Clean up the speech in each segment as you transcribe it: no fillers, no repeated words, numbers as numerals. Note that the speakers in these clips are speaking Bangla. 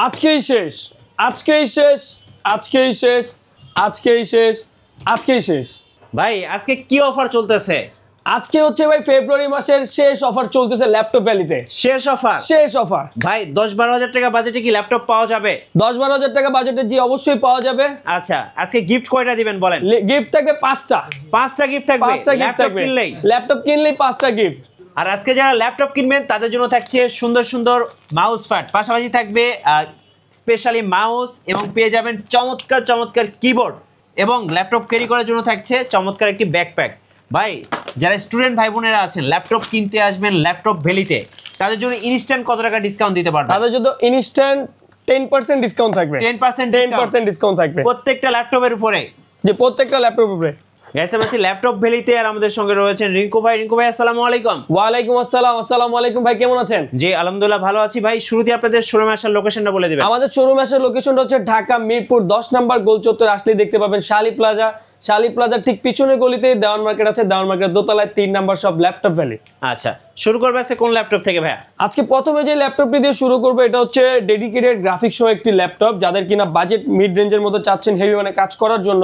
আজকেই শেষ, আজকেই শেষ, আজকেই শেষ, আজকেই শেষ, আজকেই শেষ। ভাই আজকে কি অফার চলতেছে? আজকে হচ্ছে ভাই ফেব্রুয়ারি মাসের শেষ অফার চলতেছে ল্যাপটপ ভ্যালিতে। শেষ অফার? শেষ অফার ভাই ১০-১২ হাজার টাকা বাজেটে কি ল্যাপটপ পাওয়া যাবে? ১০-১২ হাজার টাকা বাজেটে জি অবশ্যই পাওয়া যাবে। আচ্ছা, আজকে গিফট কয়টা দিবেন বলেন? গিফট থাকবে 5টা। 5টা গিফট থাকবে? 5টা গিফট থাকবে। ল্যাপটপ কিনলেই 5টা গিফট। আর আজকে যারা ল্যাপটপ কিনবেন তাদের জন্য থাকছে সুন্দর সুন্দর মাউস প্যাড, পাশাপাশি থাকবে স্পেশালি মাউস, এবং পেয়ে যাবেন চমৎকার চমৎকার কিবোর্ড, এবং ল্যাপটপ ক্যারি করার জন্য থাকছে চমৎকার একটি ব্যাকপ্যাক। ভাই যারা স্টুডেন্ট ভাই বোনেরা আছেন ল্যাপটপ কিনতে আসবেন ল্যাপটপ ভ্যালিতে, তাদের জন্য ইনস্ট্যান্ট কত টাকা ডিসকাউন্ট দিতে পারবেন? তাদের জন্য ইনস্ট্যান্ট 10% ডিসকাউন্ট থাকবে। 10% ডিসকাউন্ট থাকবে প্রত্যেকটা ল্যাপটপের উপরে, যে প্রত্যেকটা ল্যাপটপের উপরে। এসএমএসি ল্যাপটপ ভ্যালিতে। আর আমাদের সঙ্গে রয়েছেন রিঙ্কু ভাই। রিঙ্কু ভাই আসসালামু আলাইকুম। ওয়ালাইকুম আসসালাম। আসসালামু আলাইকুম ভাই, কেমন আছেন? জি আলহামদুলিল্লাহ ভালো আছি ভাই। শুরুতে আপনাদের শোরুমে আসার লোকেশনটা বলে দিবেন। আমাদের শোরুমে আসার লোকেশনটা হচ্ছে ঢাকা মিরপুর 10 নাম্বার গোল চত্বর আসলেই দেখতে পাবেন শালি প্লাজা। শালি প্লাজার ঠিক পিছনের গলিতে দেওয়ান মার্কেট আছে, দেওয়ান মার্কেট দোতলায় 3 নাম্বার সব ল্যাপটপ ভ্যালি। আচ্ছা, শুরু করবে আজকে কোন ল্যাপটপ থেকে ভাইয়া? আজকে প্রথমে যে ল্যাপটপটি দিয়ে শুরু করবো এটা হচ্ছে ডেডিকেটেড গ্রাফিক্স সহ একটি ল্যাপটপ, যাদের কিনা বাজেট মিড রেঞ্জের মধ্যে চাচ্ছেন হেভি মানে কাজ করার জন্য।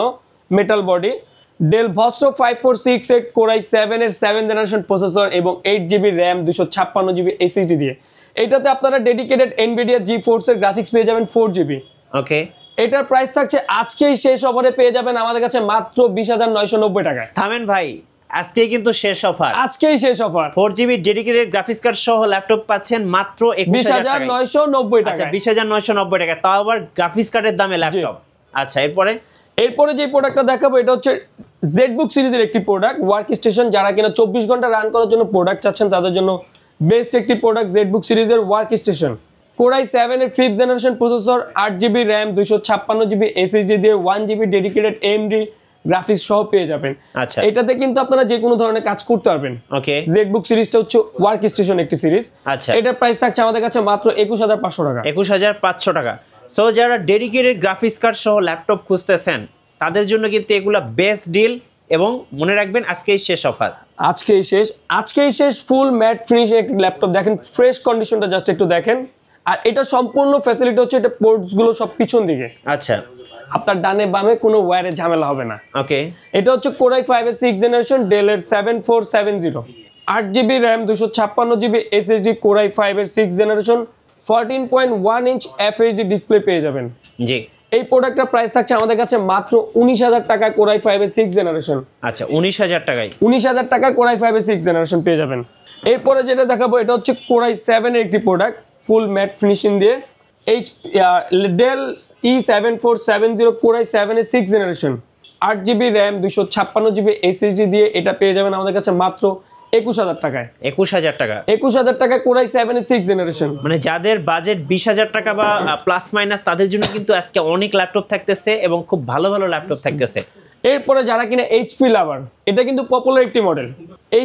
মেটাল বডি, ডেল ভস্টো 5468 কোরাই 7 এর 7th জেনারেশন প্রসেসর এবং 8GB র্যাম 256GB এসএসডি দিয়ে। এটাতে আপনারা ডেডিকেটেড এনভিডিয়া GeForce এর গ্রাফিক্স পেয়ে যাবেন 4GB। ওকে, এটার প্রাইস থাকছে আজকেই শেষ অফারে পেয়ে যাবেন আমাদের কাছে মাত্র 20,990 টাকায়। থামেন ভাই, আজকেই কিন্তু শেষ অফার। আজকেই শেষ offer. 4GB dedicated graphics card সহ ল্যাপটপ পাচ্ছেন মাত্র 20,990 টাকা। আচ্ছা, 20,990 টাকা, তাও আবার গ্রাফিক্স কার্ডের দামে ল্যাপটপ। আচ্ছা, এরপরে যে প্রোডাক্টটা দেখাবো এটা হচ্ছে জেটবুক সিরিজের একটি প্রোডাক্ট, ওয়ার্ক স্টেশন। যারা কিনা 24 ঘন্টা রান করার জন্য প্রোডাক্ট চাচ্ছেন তাদের জন্য বেস্ট একটি প্রোডাক্ট জেটবুক সিরিজের ওয়ার্ক স্টেশন। কোরাই 7 এর 5th generation processor, 8GB RAM 256GB SSD দিয়ে 1GB ডেডিকেটেড AMD গ্রাফিক্স সহ পেয়ে যাবেন। আচ্ছা, এটাতে কিন্তু আপনারা যে কোনো ধরনের কাজ করতে পারবেন। ওকে, জেটবুক সিরিজটা হচ্ছে ওয়ার্ক স্টেশন একটি সিরিজ। আচ্ছা, এটার প্রাইস থাকছে আমাদের কাছে মাত্র 21,500 টাকা। 21,500 টাকা। সো যারা ডেডিকেটেড গ্রাফিক্স কার্ড সহ ল্যাপটপ খুঁজতেছেন তাদের জন্য কিন্তু এগুলা বেস্ট ডিল, এবং মনে রাখবেন আজকেই শেষ অফার। আজকেই শেষ ফুল ম্যাট ফিনিশিং একটি ল্যাপটপ। দেখেন ফ্রেশ কন্ডিশনটা জাস্ট একটু দেখেন। আর এটা সম্পূর্ণ ফ্যাসিলিটি হচ্ছে এটা পোর্টস গুলো সব পিছন দিকে। আচ্ছা, আপনার ডানে বামে কোনো ওয়্যারে ঝামেলা হবে না। ওকে, এটা হচ্ছে কোরাই 5 এর 6th জেনারেশন, ডেলের 7470, 8GB RAM 256GB SSD, core i 5 এর 6th generation, 14.1 inch FHD display পেয়ে যাবেন। জি, এই প্রোডাক্টটার প্রাইস থাকছে আমাদের কাছে মাত্র 19,000 টাকায় কোরাই 5 এর 6th জেনারেশন। আচ্ছা, 19,000 টাকায় 19,000 টাকায় কোরাই 5 এর 6th জেনারেশন পেয়ে যাবেন। এরপরে যেটা দেখাবো এটা হচ্ছে কোরাই 7 এর একটি প্রোডাক্ট, ফুল ম্যাট ফিনিশিং দিয়ে, ডেল E7470 কোরাই 7 এর 6th generation, 8GB RAM 256GB SSD দিয়ে। এটা পেয়ে যাবেন আমাদের কাছে মাত্র 21,000 টাকায়। 21,000 টাকা? 21,000 টাকায় কোরাই 7 এর 6th জেনারেশন। মানে যাদের বাজেট 20,000 টাকা বা প্লাস মাইনাস, তাদের জন্য কিন্তু আজকে অনেক ল্যাপটপ থাকতেছে এবং খুব ভালো ভালো ল্যাপটপ থাকতেছে। এরপরে যারা কিনা HP লাভার, এটা কিন্তু পপুলার একটি model,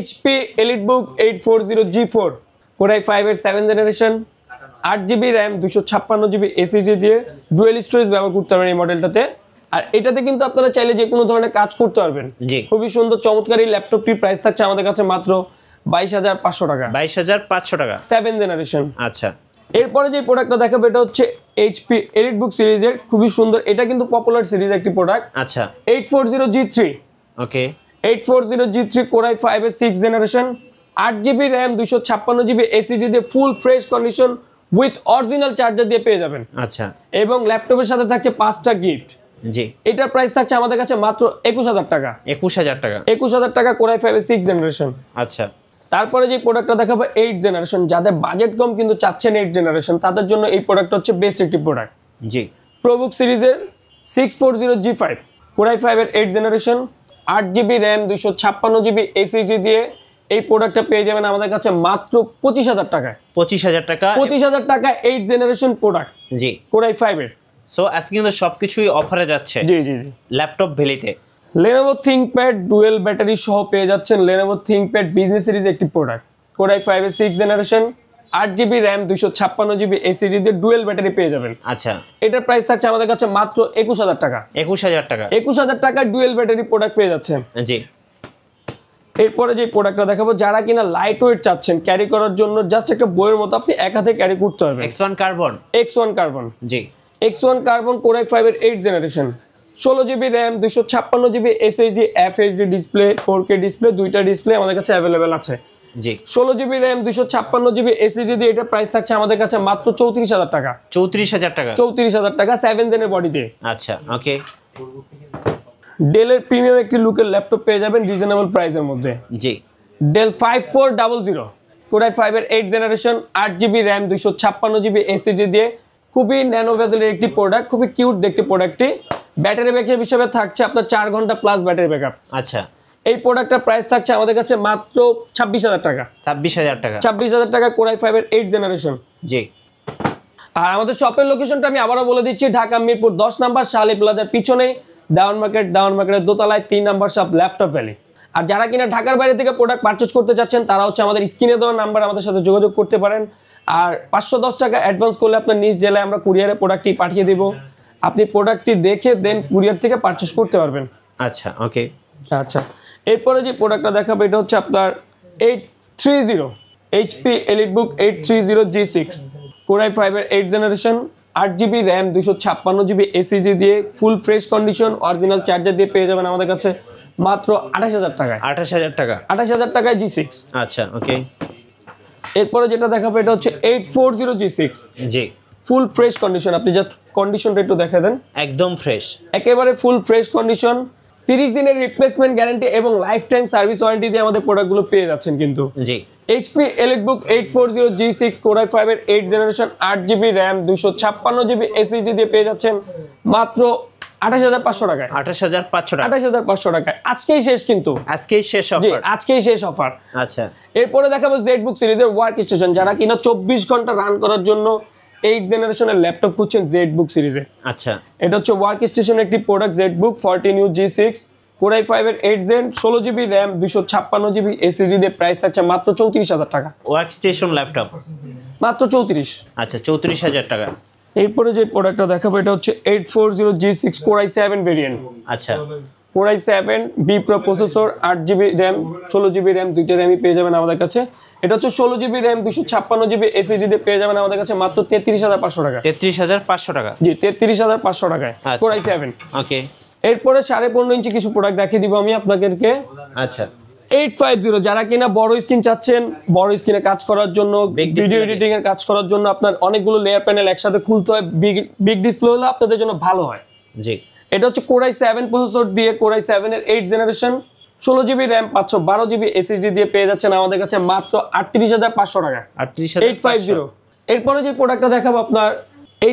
HP EliteBook 840G4 core i 5 এর 7th generation, 8GB RAM 256GB SSD দিয়ে ডুয়েল স্টোরেজ ব্যবহার করতে পারবেন এই মডেলটাতে। আর এটাতে কিন্তু আপনারা চাইলে যে কোনো ধরনের কাজ করতে পারবেন। জি, খুবই সুন্দর চমৎকার এই ল্যাপটপটির প্রাইস থাকছে আমাদের কাছে মাত্র 22,500 টাকা। 22,500 টাকা, 7th জেনারেশন। আচ্ছা, এরপরে যে প্রোডাক্টটা দেখাবো এটা হচ্ছে HP EliteBook সিরিজের, খুবই সুন্দর। এটা কিন্তু পপুলার সিরিজ একটি প্রোডাক্ট। আচ্ছা, 840G3, ওকে, 840G3 কোরাই 5 এর 6th generation, 8GB RAM 256GB SSD দিয়ে full fresh condition with original charger দিয়ে পেয়ে যাবেন। আচ্ছা, এবং ল্যাপটপের সাথে থাকছে 5টা গিফট। জি, এটার প্রাইস থাকছে আমাদের কাছে মাত্র 21,000 টাকা। 21,000 টাকা? 21,000 টাকা কোরাই 5 এর 6th জেনারেশন। আচ্ছা, তারপরে যে প্রোডাক্টটা দেখাবো 8th জেনারেশন, যাদের বাজেট কম কিন্তু চাচ্ছেন 8th জেনারেশন, তাদের জন্য এই প্রোডাক্টটা হচ্ছে বেস্ট একটি প্রোডাক্ট। জি, প্রোবুক সিরিজের 640G5 কোরাই 5 এর 8th generation, 8GB RAM 256GB SSD দিয়ে। এই প্রোডাক্টটা পেয়ে যাবেন আমাদের কাছে মাত্র 25,000 টাকায়। 25,000 টাকা? 25,000 টাকা 8th জেনারেশন প্রোডাক্ট। জি, কোরাই 5 এর। সো আজকে কিন্তু সবকিছুই অফারে যাচ্ছে। জি, ল্যাপটপ ভ্যালিতে Lenovo ThinkPad ডুয়েল ব্যাটারি সহ পেয়ে যাচ্ছেন Lenovo ThinkPad বিজনেস সিরিজ একটি প্রোডাক্ট, কোরাই 5 এর 6th generation, 8GB RAM 256GB SSD দিয়ে ডুয়েল ব্যাটারি পেয়ে যাবেন। আচ্ছা, এটার প্রাইস থাকছে আমাদের কাছে মাত্র 21,000 টাকা। 21,000 টাকা? 21,000 টাকা ডুয়েল ব্যাটারি প্রোডাক্ট পেয়ে যাচ্ছেন। জি, এরপরে যে প্রোডাক্টটা দেখাবো, যারা কিনা লাইট ওয়েট চাচ্ছেন ক্যারি করার জন্য, জাস্ট একটা বইয়ের মতো আপনি এক হাতে ক্যারি করতে পারবেন। X1 কার্বন, X1 কার্বন, জি X1 কার্বন Core i5 এর 8th generation, 16GB RAM, 256GB SSD, FHD display, 4K display, দুইটা ডিসপ্লে আমাদের কাছে অ্যাভেলেবেল আছে। জি 16GB RAM, 256GB SSD দিয়ে এটা প্রাইস থাকছে আমাদের কাছে মাত্র 34,000 টাকা। 34,000 টাকা, 34,000 টাকা 7 জেনের বডি দিয়ে। আচ্ছা ওকে। ডেলের প্রিমিয়াম একটি লুকের ল্যাপটপ পেয়ে যাবেন রিজনেবল প্রাইসের মধ্যে। জি ডেল 5400 Core i5 এর 8th generation, 8GB RAM, 256GB SSD দিয়ে খুবই ন্যানো ভেজেলের একটি প্রোডাক্ট, খুবই কিউট দেখতে প্রোডাক্টটি। ব্যাটারি ব্যাকআপ হিসেবে থাকছে আপনার 4 ঘন্টা প্লাস ব্যাটারি ব্যাকআপ। আচ্ছা, এই প্রোডাক্টটার প্রাইস থাকছে আমাদের কাছে মাত্র 26,000 টাকা। 26,000 টাকা, 26,000 টাকা Core i5 এর 8th জেনারেশন। জি। আর আমাদের শপের লোকেশনটা আমি আবারও বলে দিচ্ছি, ঢাকা মিরপুর 10 নাম্বার শালি প্লাজার পিছনে দাউন মার্কেটের দোতলায় 3 নাম্বার শপ ল্যাপটপ ভ্যালি। আর যারা কিনা ঢাকার বাইরে থেকে প্রোডাক্ট পারচেজ করতে যাচ্ছেন তারা হচ্ছে আমাদের স্ক্রিনে দেওয়া নাম্বার আমাদের সাথে যোগাযোগ করতে পারেন। আর 510 টাকা অ্যাডভান্স করলে আপনার নিজ জেলায় আমরা কুরিয়ারে প্রোডাক্টটি পাঠিয়ে দেব। আপনি প্রোডাক্টটি দেখে দেন কুরিয়ার থেকে পারচেজ করতে পারবেন। আচ্ছা ওকে। আচ্ছা, এরপরে যে প্রোডাক্টটা দেখাবো এটা হচ্ছে আপনার 830 HP EliteBook 830 G6 Core i5 এর 8th generation, 8GB RAM, 256GB SSD দিয়ে full fresh condition original charger দিয়ে পেয়ে যাবেন আমাদের কাছে মাত্র 28,000 টাকায়। 28,000 টাকা, 28,000 টাকায় G6। আচ্ছা ওকে। এরপরে যেটা দেখাবো এটা হচ্ছে 840 G6 জি ফুল ফ্রেশ কন্ডিশন। আপনি জাস্ট কন্ডিশনটা একটু দেখা দেন, একদম ফ্রেশ, একেবারে ফুল ফ্রেশ কন্ডিশন। 30 দিনের রিপ্লেসমেন্ট গ্যারান্টি এবং লাইফ টাইম সার্ভিস ওয়ারেন্টি দিয়ে আমাদের প্রোডাক্টগুলো পেয়ে যাচ্ছেন কিন্তু। জি HP EliteBook 840 G6 Core i5 এর 8th generation, 8GB RAM, 256GB SSD দিয়ে পেয়ে যাচ্ছেন মাত্র 28,500 টাকায়। 28,500 টাকা, 28,500 টাকায়। আজকেই শেষ কিন্তু, আজকেই শেষ জি অফার। আজকেই শেষ অফার। আচ্ছা, এরপরে দেখাবো ZBook সিরিজের ওয়ার্ক স্টেশন। যারা কিনা 24 ঘন্টা রান করার জন্য 8th জেনারেশনের ল্যাপটপ খুঁজছেন ZBook সিরিজে, আচ্ছা এটা হচ্ছে ওয়ার্ক স্টেশনের একটি product ZBook 14U G6 Core i5 এর 8th gen, 16GB RAM, 256GB SSD দিয়ে প্রাইস থাকছে মাত্র 34,000 টাকা। ওয়ার্ক স্টেশন ল্যাপটপ মাত্র 34। আচ্ছা 34,000 টাকা। এরপরে যে প্রোডাক্টটা দেখাবো এটা হচ্ছে 840 G6 Core i7 ভেরিয়েন্ট। আচ্ছা Core i7 B Pro processor, 8GB RAM, 16GB RAM, দুইটা র্যামই পেয়ে যাবেন আমাদের কাছে। এটা হচ্ছে 16GB RAM, 256GB SSD দিয়ে পেয়ে যাবেন আমাদের কাছে মাত্র 33,500 টাকা। 33,500 টাকা, জি 33,500 টাকায় আচ্ছা। Core i7। ওকে। এরপরে 15.5 ইঞ্চি কিছু প্রোডাক্ট দেখিয়ে দিব আমি আপনাদেরকে। আচ্ছা 850 যারা কিনা বড় স্ক্রিন চাচ্ছেন, বড় স্ক্রিনে কাজ করার জন্য, Big display ভিডিও এডিটিং এর কাজ করার জন্য আপনার অনেকগুলো লেয়ার প্যানেল একসাথে খুলতে হয়, বিগ ডিসপ্লে হলে আপনাদের জন্য ভালো হয়। জি এটা হচ্ছে Core i7 প্রসেসর দিয়ে Core i7 এর 8th generation, 16GB RAM, 512GB SSD দিয়ে পেয়ে যাচ্ছেন আমাদের কাছে মাত্র 38,500 টাকা। 850। এরপরে যে প্রোডাক্টটা দেখাবো আপনার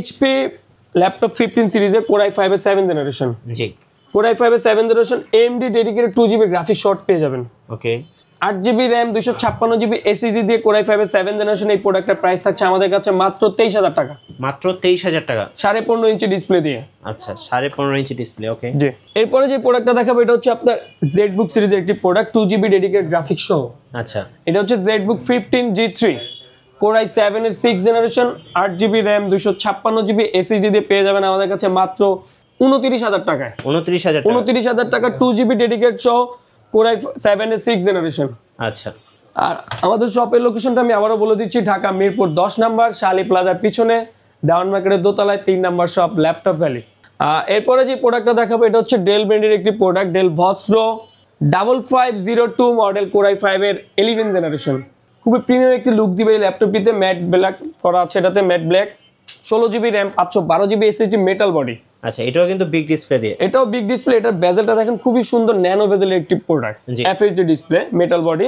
HP ল্যাপটপ 15 সিরিজের Core i5 এর 7th জেনারেশন। জি Core i5 এর 7th generation AMD dedicated 2GB graphics short পেয়ে যাবেন। ওকে। 8GB RAM, 256GB SSD দিয়ে Core i5 এর 7th জেনারেশন। এই প্রোডাক্টের প্রাইস থাকছে আমাদের কাছে মাত্র 23,000 টাকা। মাত্র 23,000 টাকা, 15.5 ইঞ্চি ডিসপ্লে দিয়ে। আচ্ছা 15.5 ইঞ্চি ডিসপ্লে। ওকে। জি, এরপরে যে প্রোডাক্টটা দেখাবো এটা হচ্ছে আপনার ZBook সিরিজের একটি প্রোডাক্ট, 2GB ডেডিকেটেড গ্রাফিক্স সহ। আচ্ছা এটা হচ্ছে ZBook 15 G3 Core i7 এর 6th generation, 8GB RAM, 256GB SSD দিয়ে পেয়ে যাবেন আমাদের কাছে মাত্র 29,000 টাকায়। 29,000 টাকা, 29,000 টাকা 2GB ডেডিকেট সহ Core i7 এর 6th জেনারেশন। আচ্ছা। আর আমাদের শপের লোকেশনটা আমি আবারও বলে দিচ্ছি, ঢাকা মিরপুর 10 নাম্বার শালি প্লাজার পিছনে ডাউন মার্কেটের দোতলায় 3 নাম্বার শপ ল্যাপটপ ভ্যালি। এরপরে যে প্রোডাক্টটা দেখাবো এটা হচ্ছে ডেল ব্র্যান্ডের একটি product, Dell Vostro 5502 model Core i5 এর 11th জেনারেশন। খুবই প্রিমিয়াম একটি লুক দিবে এই ল্যাপটপটিতে, ম্যাট ব্ল্যাক করা আছে এটাতে, matte black, 16GB RAM, 512GB SSD, metal body. আচ্ছা এটাও কিন্তু বিগ ডিসপ্লে দিয়ে। এটাও বিগ ডিসপ্লে, এটার বেজেলটা দেখেন খুবই সুন্দর ন্যানো বেজেলের একটি প্রোডাক্ট, জি। FHD display, metal body.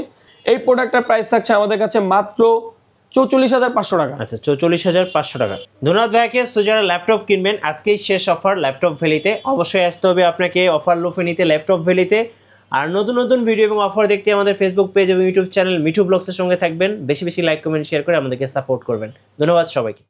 এই প্রোডাক্টটার প্রাইস থাকছে আমাদের কাছে মাত্র 44,500 টাকা। আচ্ছা 44,500 টাকা। ধন্যবাদ ভাইকে। সো যারা ল্যাপটপ কিনবেন আজকেই শেষ অফার ল্যাপটপ ভ্যালিতে, অবশ্যই আসতে হবে আপনাকে অফার লোফে নিতে ল্যাপটপ ভ্যালিতে। আর নতুন নতুন ভিডিও এবং অফার দেখতে আমাদের ফেসবুক পেজ এবং ইউটিউব চ্যানেল মিঠু ব্লগসের সঙ্গে থাকবেন। বেশি বেশি লাইক কমেন্ট শেয়ার করে আমাদেরকে সাপোর্ট করবেন। ধন্যবাদ সবাইকে।